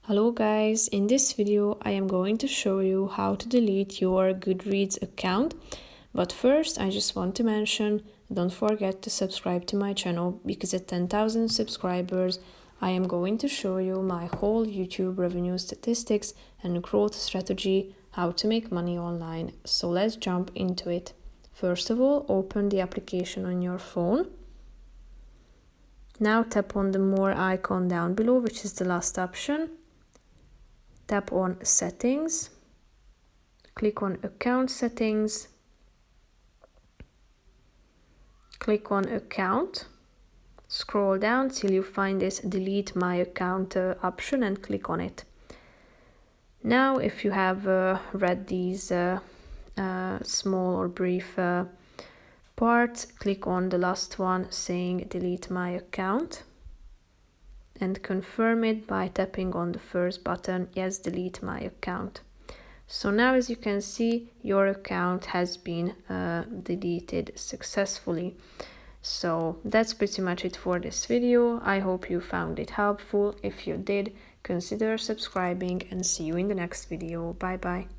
Hello guys, in this video I am going to show you how to delete your Goodreads account. But first I just want to mention, don't forget to subscribe to my channel because at 10,000 subscribers I am going to show you my whole YouTube revenue statistics and growth strategy, how to make money online. So let's jump into it. First of all, open the application on your phone. Now tap on the more icon down below, which is the last option. Tap on Settings, click on Account Settings, click on Account, scroll down till you find this Delete My Account option and click on it. Now if you have read these small or brief parts, click on the last one saying Delete My Account and confirm it by tapping on the first button, yes, delete my account. So now as you can see, your account has been deleted successfully. So that's pretty much it for this video. I hope you found it helpful. If you did, consider subscribing and see you in the next video. Bye bye.